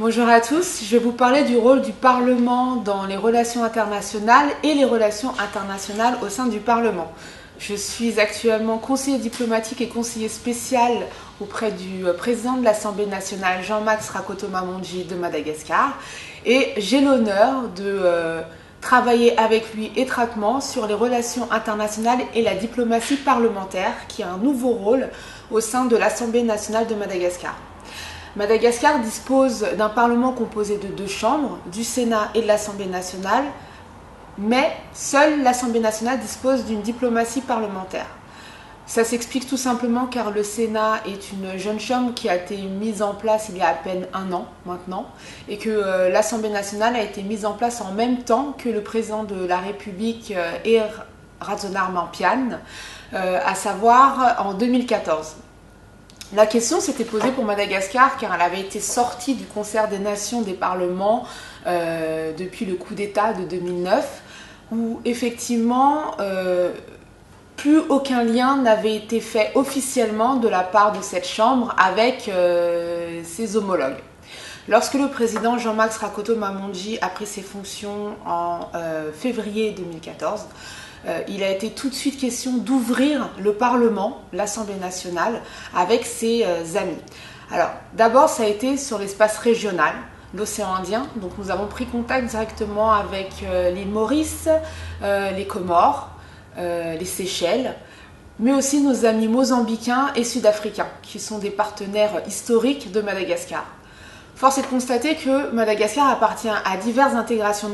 Bonjour à tous, je vais vous parler du rôle du Parlement dans les relations internationales et les relations internationales au sein du Parlement. Je suis actuellement conseiller diplomatique et conseiller spécial auprès du président de l'Assemblée nationale, Jean-Max Rakotomamondji de Madagascar, et j'ai l'honneur de travailler avec lui étroitement sur les relations internationales et la diplomatie parlementaire, qui a un nouveau rôle au sein de l'Assemblée nationale de Madagascar. Madagascar dispose d'un parlement composé de 2 chambres, du Sénat et de l'Assemblée nationale, mais seule l'Assemblée nationale dispose d'une diplomatie parlementaire. Ça s'explique tout simplement car le Sénat est une jeune chambre qui a été mise en place il y a à peine 1 an maintenant, et que l'Assemblée nationale a été mise en place en même temps que le président de la République Ratsonarmampian, à savoir en 2014. La question s'était posée pour Madagascar car elle avait été sortie du concert des nations des parlements depuis le coup d'État de 2009, où effectivement plus aucun lien n'avait été fait officiellement de la part de cette chambre avec ses homologues. Lorsque le président Jean-Max Rakotomamondji a pris ses fonctions en février 2014, il a été tout de suite question d'ouvrir le Parlement, l'Assemblée nationale, avec ses amis. Alors, d'abord, ça a été sur l'espace régional, l'océan Indien. Donc, nous avons pris contact directement avec l'île Maurice, les Comores, les Seychelles, mais aussi nos amis mozambicains et sud-africains, qui sont des partenaires historiques de Madagascar. Force est de constater que Madagascar appartient à diverses intégrations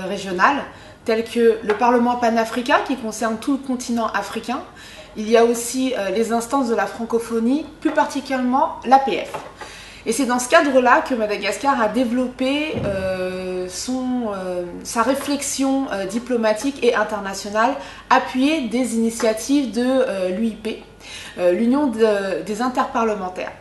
régionales, telles que le Parlement panafricain qui concerne tout le continent africain. Il y a aussi les instances de la francophonie, plus particulièrement l'APF. Et c'est dans ce cadre-là que Madagascar a développé sa réflexion diplomatique et internationale, appuyée des initiatives de l'UIP, l'Union des interparlementaires.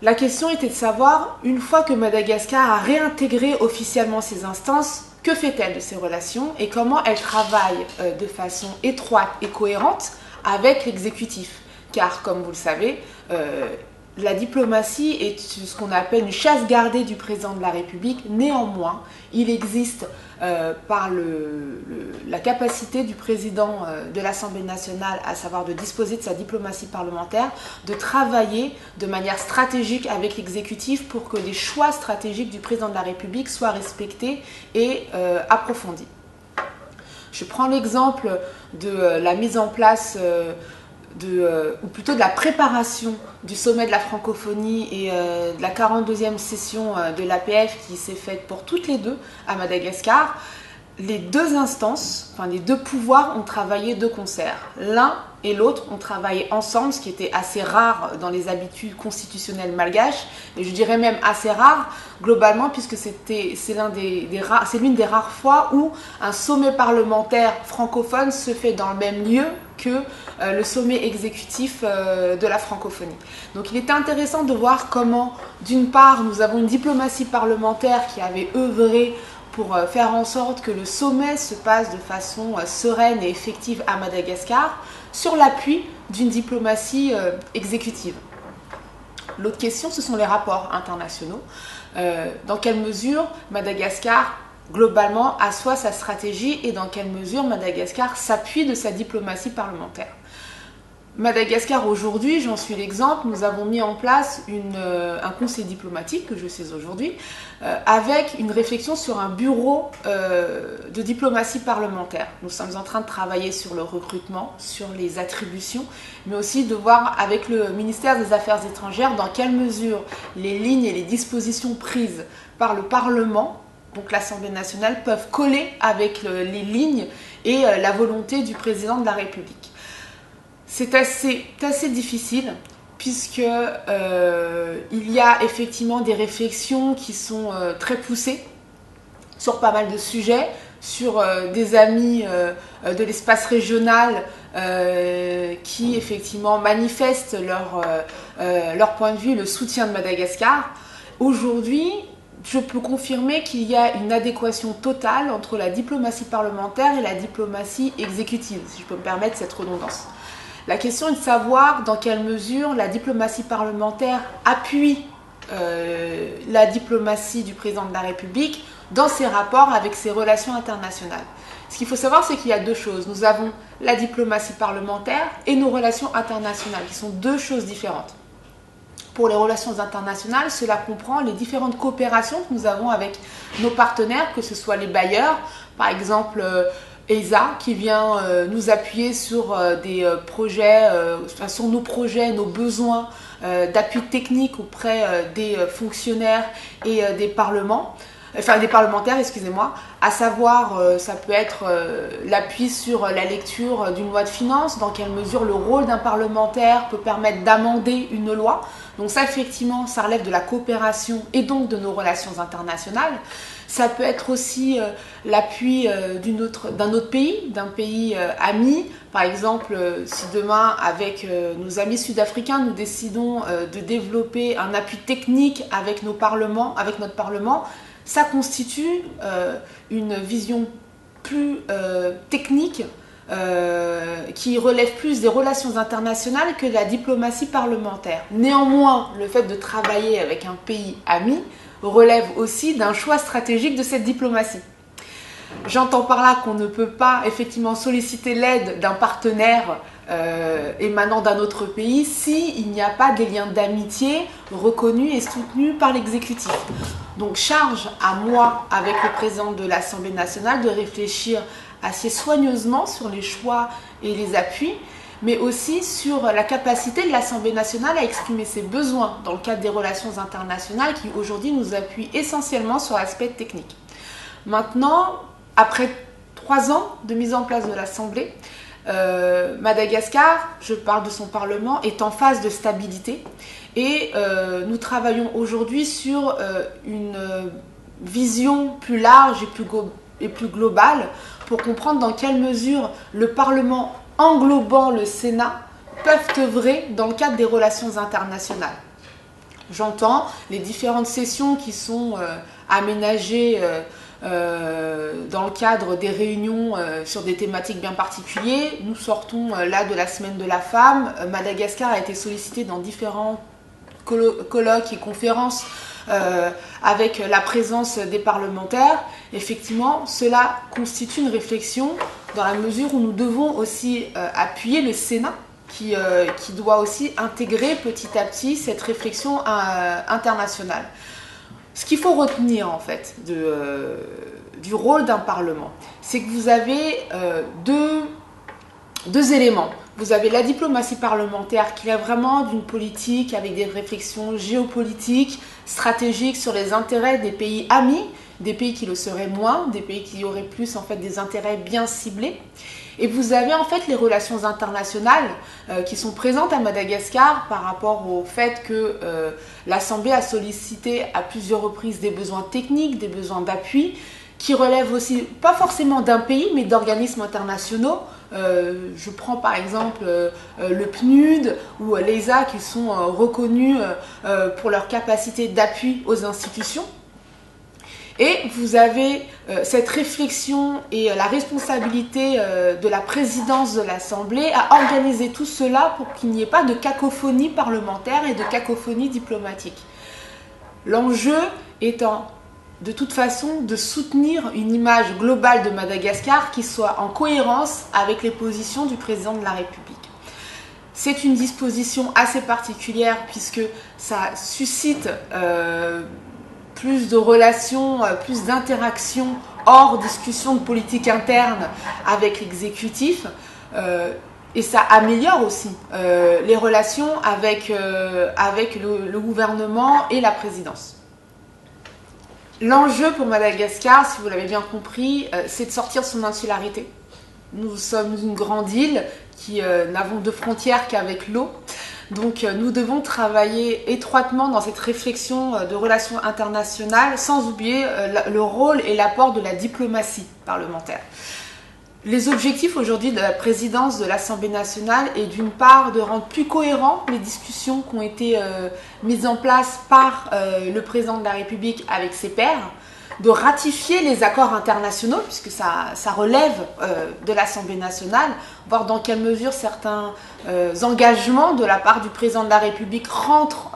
La question était de savoir, une fois que Madagascar a réintégré officiellement ces instances, que fait-elle de ces relations et comment elle travaille de façon étroite et cohérente avec l'exécutif. Car, comme vous le savez, la diplomatie est ce qu'on appelle une chasse gardée du président de la République. Néanmoins, il existe par la capacité du président de l'Assemblée nationale, à savoir de disposer de sa diplomatie parlementaire, de travailler de manière stratégique avec l'exécutif pour que les choix stratégiques du président de la République soient respectés et approfondis. Je prends l'exemple de la mise en place ou plutôt de la préparation du sommet de la francophonie et de la 42e session de l'APF qui s'est faite pour toutes les deux à Madagascar. Les 2 instances, enfin les 2 pouvoirs ont travaillé de concert. L'un et l'autre ont travaillé ensemble, ce qui était assez rare dans les habitudes constitutionnelles malgaches, et je dirais même assez rare globalement, puisque c'est l'une des rares fois où un sommet parlementaire francophone se fait dans le même lieu que le sommet exécutif de la francophonie. Donc il était intéressant de voir comment, d'une part, nous avons une diplomatie parlementaire qui avait œuvré pour faire en sorte que le sommet se passe de façon sereine et effective à Madagascar, sur l'appui d'une diplomatie exécutive. L'autre question, ce sont les rapports internationaux. Dans quelle mesure Madagascar, globalement, assoit sa stratégie et dans quelle mesure Madagascar s'appuie de sa diplomatie parlementaire. Madagascar aujourd'hui, j'en suis l'exemple, nous avons mis en place un conseil diplomatique que je sais aujourd'hui, avec une réflexion sur un bureau de diplomatie parlementaire. Nous sommes en train de travailler sur le recrutement, sur les attributions, mais aussi de voir avec le ministère des Affaires étrangères dans quelle mesure les lignes et les dispositions prises par le Parlement, donc l'Assemblée nationale, peuvent coller avec les lignes et la volonté du président de la République. C'est assez difficile puisque il y a effectivement des réflexions qui sont très poussées sur pas mal de sujets, sur des amis de l'espace régional qui effectivement manifestent leur point de vue, le soutien de Madagascar. Aujourd'hui, je peux confirmer qu'il y a une adéquation totale entre la diplomatie parlementaire et la diplomatie exécutive, si je peux me permettre cette redondance. La question est de savoir dans quelle mesure la diplomatie parlementaire appuie la diplomatie du président de la République dans ses rapports avec ses relations internationales. Ce qu'il faut savoir, c'est qu'il y a deux choses. Nous avons la diplomatie parlementaire et nos relations internationales, qui sont deux choses différentes. Pour les relations internationales, cela comprend les différentes coopérations que nous avons avec nos partenaires, que ce soit les bailleurs, par exemple ESA, qui vient nous appuyer sur des projets, sur nos projets, nos besoins d'appui technique auprès des fonctionnaires et des parlementaires, excusez-moi, à savoir, ça peut être l'appui sur la lecture d'une loi de finances, dans quelle mesure le rôle d'un parlementaire peut permettre d'amender une loi. Donc ça, effectivement, ça relève de la coopération et donc de nos relations internationales. Ça peut être aussi l'appui d'un autre pays, d'un pays ami. Par exemple, si demain, avec nos amis sud-africains, nous décidons de développer un appui technique avec notre Parlement, ça constitue une vision plus technique qui relève plus des relations internationales que de la diplomatie parlementaire. Néanmoins, le fait de travailler avec un pays ami relève aussi d'un choix stratégique de cette diplomatie. J'entends par là qu'on ne peut pas effectivement solliciter l'aide d'un partenaire émanant d'un autre pays s'il n'y a pas des liens d'amitié reconnus et soutenus par l'exécutif. Donc charge à moi, avec le président de l'Assemblée nationale, de réfléchir assez soigneusement sur les choix et les appuis, mais aussi sur la capacité de l'Assemblée nationale à exprimer ses besoins dans le cadre des relations internationales qui aujourd'hui nous appuient essentiellement sur l'aspect technique. Maintenant, après 3 ans de mise en place de l'Assemblée, Madagascar, je parle de son Parlement, est en phase de stabilité et nous travaillons aujourd'hui sur une vision plus large et plus globale pour comprendre dans quelle mesure le Parlement englobant le Sénat peuvent œuvrer dans le cadre des relations internationales. J'entends les différentes sessions qui sont aménagées dans le cadre des réunions sur des thématiques bien particulières. Nous sortons là de la semaine de la femme. Madagascar a été sollicité dans différents colloques et conférences avec la présence des parlementaires. Effectivement, cela constitue une réflexion dans la mesure où nous devons aussi appuyer le Sénat qui doit aussi intégrer petit à petit cette réflexion internationale. Ce qu'il faut retenir en fait du rôle d'un Parlement, c'est que vous avez deux éléments. Vous avez la diplomatie parlementaire qui est vraiment d'une politique avec des réflexions géopolitiques, stratégiques sur les intérêts des pays amis, des pays qui le seraient moins, des pays qui auraient plus en fait des intérêts bien ciblés. Et vous avez en fait les relations internationales qui sont présentes à Madagascar par rapport au fait que l'Assemblée a sollicité à plusieurs reprises des besoins techniques, des besoins d'appui, qui relèvent aussi pas forcément d'un pays mais d'organismes internationaux. Je prends par exemple le PNUD ou l'ESA qui sont reconnus pour leur capacité d'appui aux institutions. Et vous avez cette réflexion et la responsabilité de la présidence de l'Assemblée à organiser tout cela pour qu'il n'y ait pas de cacophonie parlementaire et de cacophonie diplomatique. L'enjeu étant de toute façon de soutenir une image globale de Madagascar qui soit en cohérence avec les positions du président de la République. C'est une disposition assez particulière puisque ça suscite plus de relations, plus d'interactions hors discussion de politique interne avec l'exécutif et ça améliore aussi les relations avec le gouvernement et la présidence. L'enjeu pour Madagascar, si vous l'avez bien compris, c'est de sortir de son insularité. Nous sommes une grande île qui n'avons de frontières qu'avec l'eau. Donc nous devons travailler étroitement dans cette réflexion de relations internationales sans oublier le rôle et l'apport de la diplomatie parlementaire. Les objectifs aujourd'hui de la présidence de l'Assemblée nationale est d'une part de rendre plus cohérents les discussions qui ont été mises en place par le président de la République avec ses pairs, de ratifier les accords internationaux, puisque ça relève de l'Assemblée nationale, voir dans quelle mesure certains engagements de la part du président de la République rentrent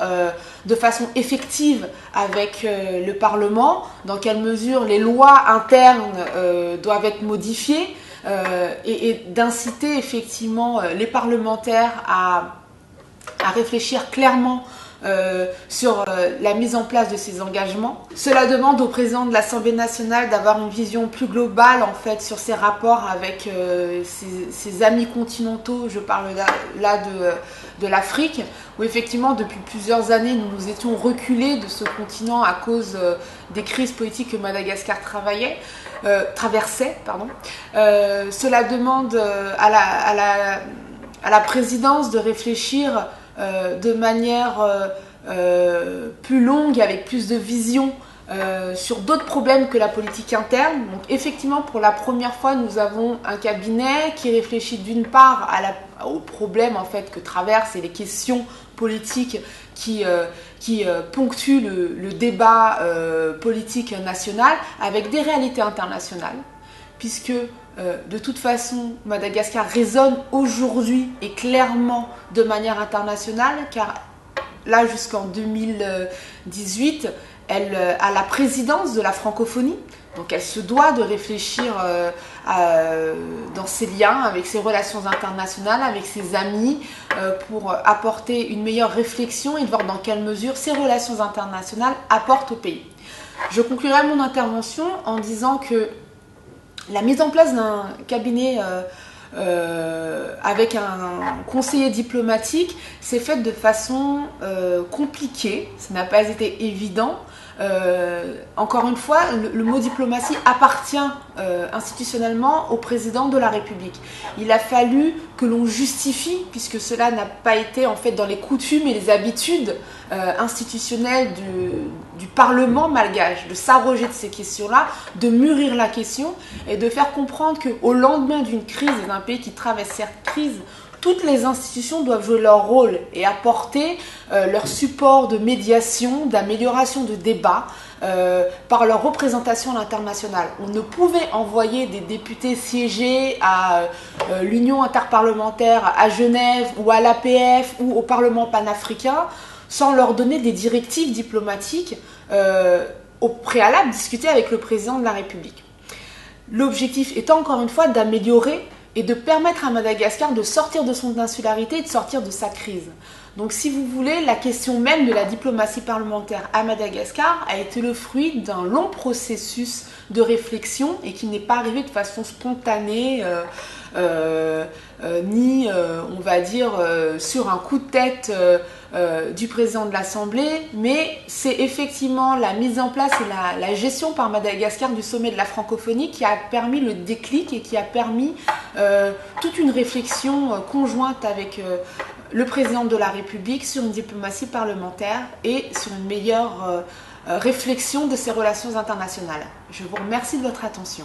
de façon effective avec le Parlement, dans quelle mesure les lois internes doivent être modifiées, et d'inciter effectivement les parlementaires à réfléchir clairement sur la mise en place de ces engagements. Cela demande au président de l'Assemblée nationale d'avoir une vision plus globale en fait sur ses rapports avec ses amis continentaux. Je parle là de l'Afrique, où effectivement depuis plusieurs années nous nous étions reculés de ce continent à cause des crises politiques que Madagascar traversait. Cela demande à la présidence de réfléchir de manière plus longue, avec plus de vision sur d'autres problèmes que la politique interne. Donc effectivement, pour la première fois, nous avons un cabinet qui réfléchit d'une part aux problèmes en fait que traversent et les questions politiques qui ponctuent le débat politique national, avec des réalités internationales, puisque de toute façon, Madagascar résonne aujourd'hui et clairement de manière internationale, car là, jusqu'en 2018, elle a la présidence de la francophonie. Donc elle se doit de réfléchir dans ses liens, avec ses relations internationales, avec ses amis, pour apporter une meilleure réflexion et de voir dans quelle mesure ces relations internationales apportent au pays. Je conclurai mon intervention en disant que la mise en place d'un cabinet avec un conseiller diplomatique s'est faite de façon compliquée, ça n'a pas été évident. Encore une fois, le mot diplomatie appartient institutionnellement au président de la République. Il a fallu que l'on justifie, puisque cela n'a pas été en fait dans les coutumes et les habitudes institutionnelles du Parlement malgache, de s'arroger de ces questions-là, de mûrir la question et de faire comprendre qu'au lendemain d'une crise, d'un pays qui traverse cette crise, toutes les institutions doivent jouer leur rôle et apporter leur support de médiation, d'amélioration de débat par leur représentation à l'international. On ne pouvait envoyer des députés siéger à l'Union interparlementaire à Genève ou à l'APF ou au Parlement panafricain sans leur donner des directives diplomatiques au préalable discutées avec le président de la République. L'objectif étant encore une fois d'améliorer et de permettre à Madagascar de sortir de son insularité et de sortir de sa crise. Donc si vous voulez, la question même de la diplomatie parlementaire à Madagascar a été le fruit d'un long processus de réflexion et qui n'est pas arrivé de façon spontanée, ni, on va dire, sur un coup de tête du président de l'Assemblée, mais c'est effectivement la mise en place et la gestion par Madagascar du sommet de la francophonie qui a permis le déclic et qui a permis toute une réflexion conjointe avec le président de la République sur une diplomatie parlementaire et sur une meilleure réflexion de ces relations internationales. Je vous remercie de votre attention.